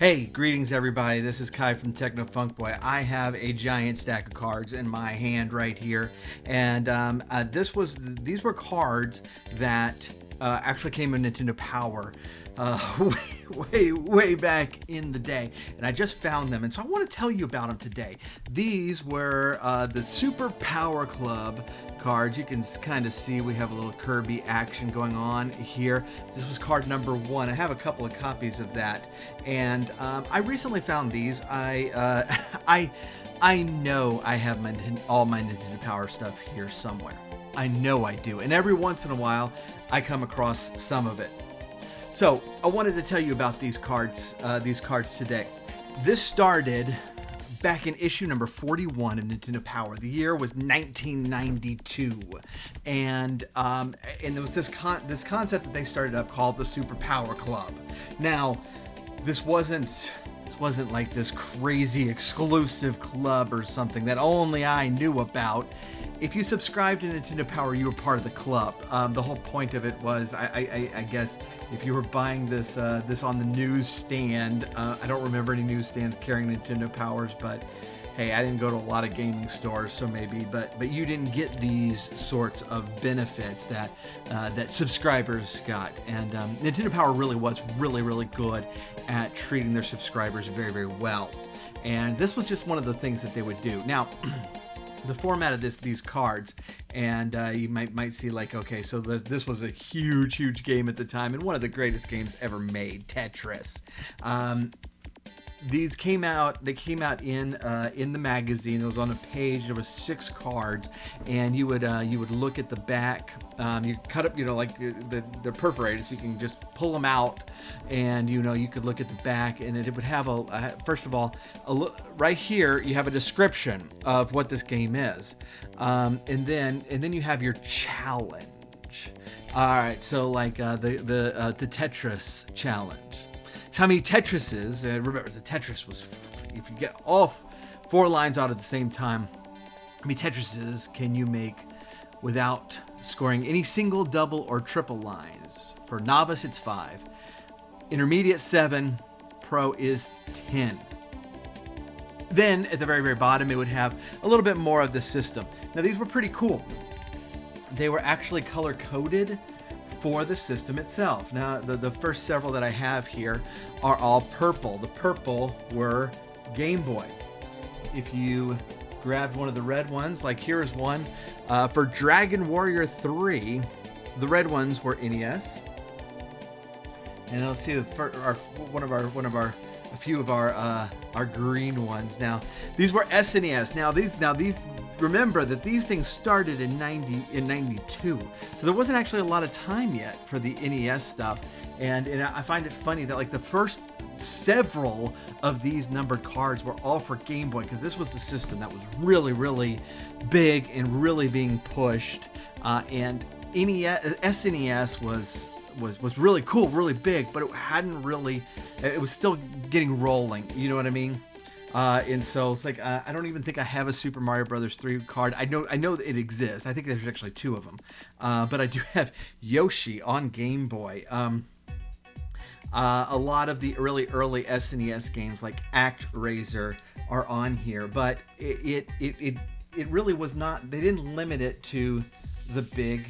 Hey, greetings everybody. This is Kai from Techno Funk Boy. I have a giant stack of cards in my hand right here, and these were cards that actually came in Nintendo Power way back in the day, and I just found them, and so I want to tell you about them today. These were the Super Power Club cards. You can kind of see we have a little Kirby action going on here. This was card number 1. I have a couple of copies of that, and I recently found these. I know I have all my Nintendo Power stuff here somewhere. I know I do, and every once in a while I come across some of it. So I wanted to tell you about these cards today. This started back in issue number 41 of Nintendo Power. The year was 1992, and there was this concept that they started up called the Super Power Club. Now, this wasn't like this crazy exclusive club or something that only I knew about. If you subscribed to Nintendo Power, you were part of the club. The whole point of it was, I guess, if you were buying this on the newsstand, I don't remember any newsstands carrying Nintendo Powers, but hey, I didn't go to a lot of gaming stores, so maybe, but you didn't get these sorts of benefits that subscribers got. And Nintendo Power really was really good at treating their subscribers very well. And this was just one of the things that they would do. Now, the format of these cards, and you might see like, okay, so this was a huge game at the time, and one of the greatest games ever made, Tetris. These came out. They came out in the magazine. It was on a page. There was 6 cards, and you would look at the back. You cut up, like they're perforated, so you can just pull them out, and you could look at the back, and it would have first of all, right here you have a description of what this game is, and then you have your challenge. All right, so like the Tetris challenge. How many Tetrises, remember the Tetris was, if you get all 4 lines out at the same time, how many Tetrises can you make without scoring any single, double, or triple lines? For novice, it's 5. Intermediate, 7. Pro is 10. Then, at the very bottom, it would have a little bit more of the system. Now, these were pretty cool. They were actually color-coded for the system itself. Now, the first several that I have here are all purple. The purple were Game Boy. If you grabbed one of the red ones, like here's one for Dragon Warrior 3, the red ones were NES. And let's see a few of our green ones. Now, these were SNES. Now these remember that these things started in 92, so there wasn't actually a lot of time yet for the NES stuff. And I find it funny that like the first several of these numbered cards were all for Game Boy, because this was the system that was really big and really being pushed. And SNES was really cool, really big, but it was still getting rolling, you know what I mean? And so it's like, I don't even think I have a Super Mario Brothers 3 card. I know that it exists. I think there's actually 2 of them. But I do have Yoshi on Game Boy. A lot of the early SNES games like ActRaiser are on here, but it really was not, they didn't limit it to the big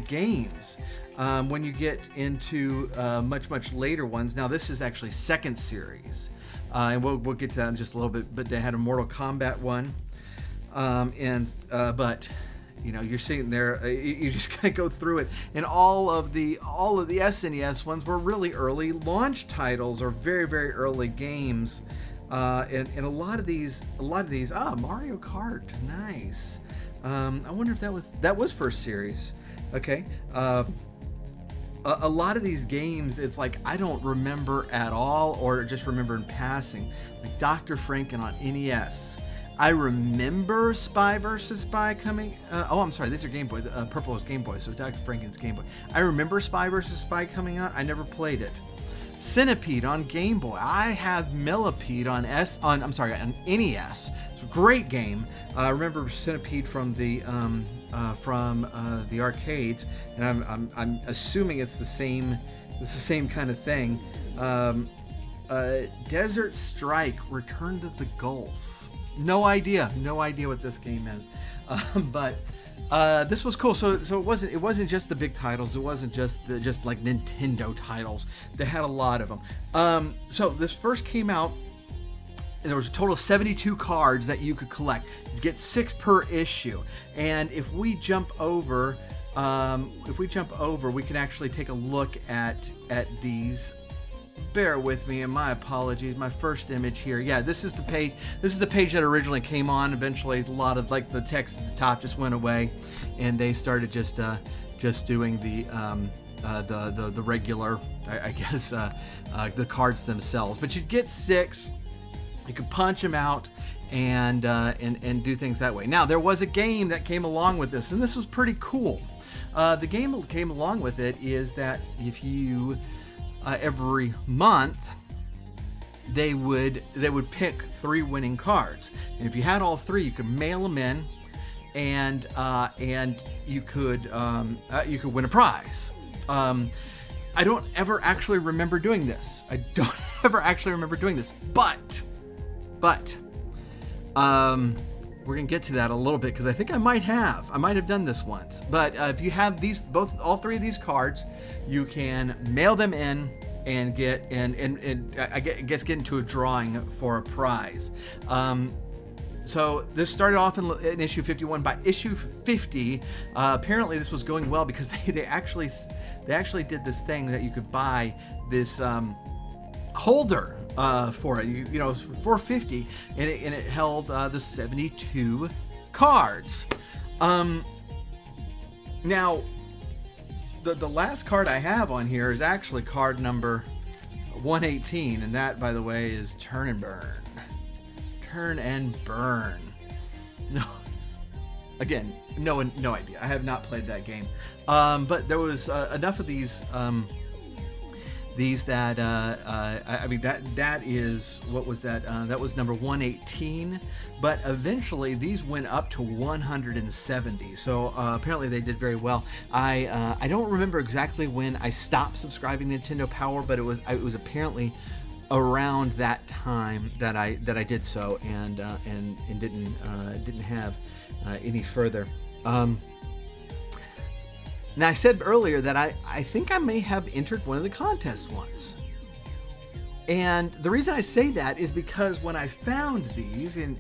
games. When you get into much later ones, now this is actually second series, and we'll get to that in just a little bit. But they had a Mortal Kombat one, but you're sitting there, you just kind of go through it, and all of the SNES ones were really early launch titles or very early games, and a lot of these Mario Kart, nice. I wonder if that was first series. Okay. A lot of these games, it's like I don't remember at all, or just remember in passing. Like Dr. Franken on NES. I remember Spy vs. Spy coming. I'm sorry, these are Game Boy. Purple is Game Boy, so Dr. Franken's Game Boy. I remember Spy vs. Spy coming out. I never played it. Centipede on Game Boy. I have Millipede on NES. It's a great game. I remember Centipede from the arcades, and I'm assuming it's the same kind of thing. Desert Strike: Return to the Gulf. No idea what this game is, but this was cool. So it wasn't just the big titles. It wasn't just like Nintendo titles. They had a lot of them. So this first came out, and there was a total of 72 cards that you could collect. You get 6 per issue. And if we jump over, we can actually take a look at these. Bear with me, and my apologies. My first image here. Yeah, this is the page. This is the page that originally came on. Eventually, a lot of like the text at the top just went away, and they started just doing the regular, I guess, the cards themselves. But you'd get 6. You could punch them out and do things that way. Now, there was a game that came along with this, and this was pretty cool. The game that came along with it is that if you every month they would pick 3 winning cards, and if you had all 3, you could mail them in, and you could win a prize. I don't ever actually remember doing this. But we're gonna get to that a little bit, because I think I might have done this once. But if you have all 3 of these cards, you can mail them in and get get into a drawing for a prize. So this started off in issue 51. By issue 50, apparently this was going well, because they actually did this thing that you could buy this holder for it. You know, it was for $4.50, and it held the 72 cards. Now, the last card I have on here is actually card number 118, and that, by the way, is Turn and Burn. Turn and Burn. No, again, no idea. I have not played that game. But there was enough of these that I mean that is, what was that? That was number 118. But eventually these went up to 170. So apparently they did very well. I don't remember exactly when I stopped subscribing to Nintendo Power, but it was apparently around that time that I did so, and didn't have any further. Now, I said earlier that I think I may have entered one of the contests once. And the reason I say that is because when I found these, and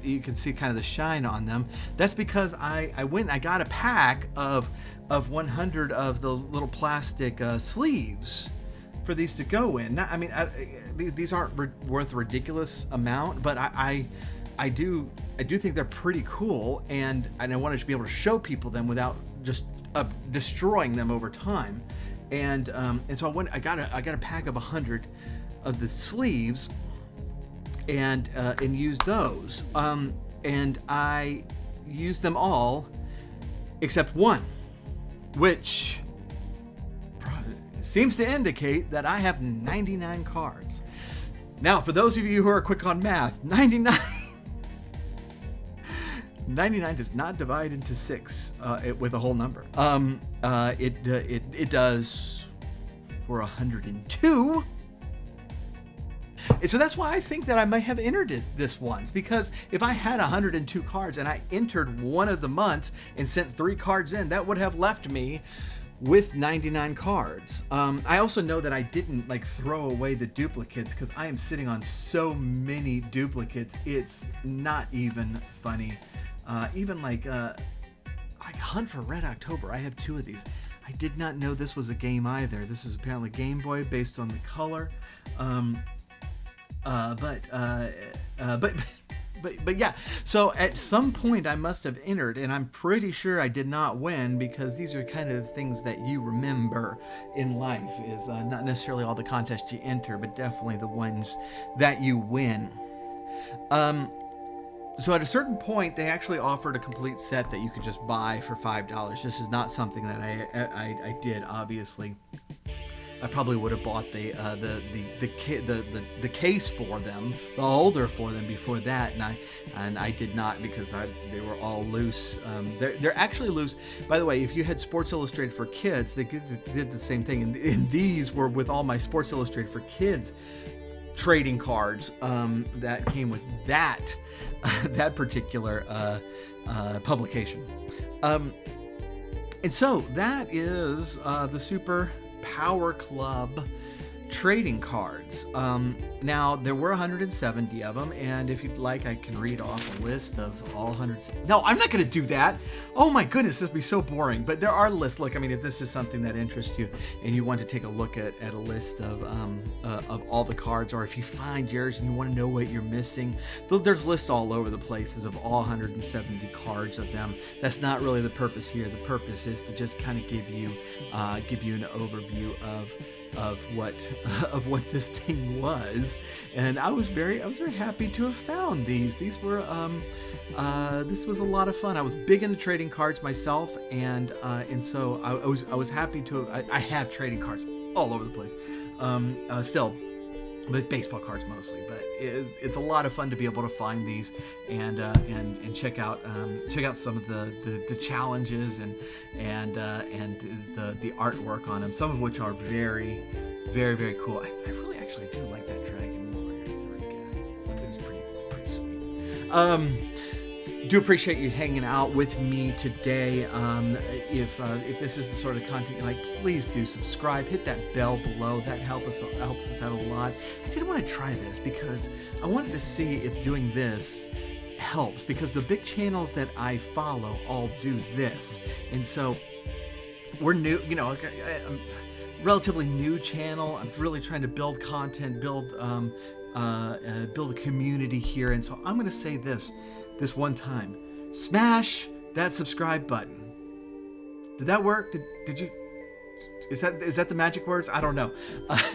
you can see kind of the shine on them, that's because I went and I got a pack of 100 of the little plastic sleeves for these to go in. Now, I mean, these aren't worth a ridiculous amount, but I do think they're pretty cool, and I wanted to be able to show people them without just destroying them over time, and so I got a pack of 100 of the sleeves, and used those, and I used them all except one, which seems to indicate that I have 99 cards. Now, for those of you who are quick on math, 99 does not divide into 6 with a whole number. It does for 102. So that's why I think that I might have entered this once, because if I had 102 cards and I entered one of the months and sent 3 cards in, that would have left me with 99 cards. I also know that I didn't throw away the duplicates, because I am sitting on so many duplicates. It's not even funny. Even like Hunt for Red October, I have 2 of these. I did not know this was a game either. This is apparently Game Boy based on the color. But yeah, so at some point I must have entered, and I'm pretty sure I did not win, because these are kind of the things that you remember in life, is not necessarily all the contests you enter, but definitely the ones that you win. So at a certain point, they actually offered a complete set that you could just buy for $5. This is not something that I did, obviously. I probably would have bought the case for them, the holder for them before that, and I did not, because they were all loose. They're actually loose. By the way, if you had Sports Illustrated for Kids, they did the same thing, and these were with all my Sports Illustrated for Kids trading cards that came with that that particular publication. And so that is the Super Power Club trading cards. Now, there were 170 of them, and if you'd like, I can read off a list of all 170. No, I'm not going to do that. Oh my goodness, this would be so boring. But there are lists. Look, I mean, if this is something that interests you and you want to take a look at a list of all the cards, or if you find yours and you want to know what you're missing, there's lists all over the places of all 170 cards of them. That's not really the purpose here. The purpose is to just kind of give you an overview of what this thing was, and I was very happy to have found these. These were this was a lot of fun. I was big into trading cards myself, and so I was happy to. I have trading cards all over the place, still, with baseball cards mostly. But it's a lot of fun to be able to find these and check out some of the challenges and the artwork on them. Some of which are very, very, very cool. I really actually do like that Dragon Warrior 3 guy. It's pretty sweet. Do appreciate you hanging out with me today. If this is the sort of content you like, please do subscribe. Hit that bell below. That helps us out a lot. I did want to try this because I wanted to see if doing this helps, because the big channels that I follow all do this, and so we're new. You know, I'm relatively new channel. I'm really trying to build content, build a community here, and so I'm going to say this one time: smash that subscribe button. Did that work? Did you? Is that the magic words? I don't know,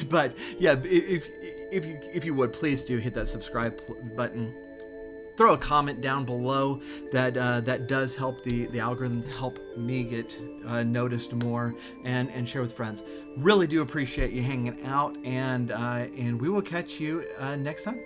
but yeah, if you would, please do hit that subscribe button. Throw a comment down below. That does help the algorithm, help me get noticed more, and share with friends. Really do appreciate you hanging out, and we will catch you next time.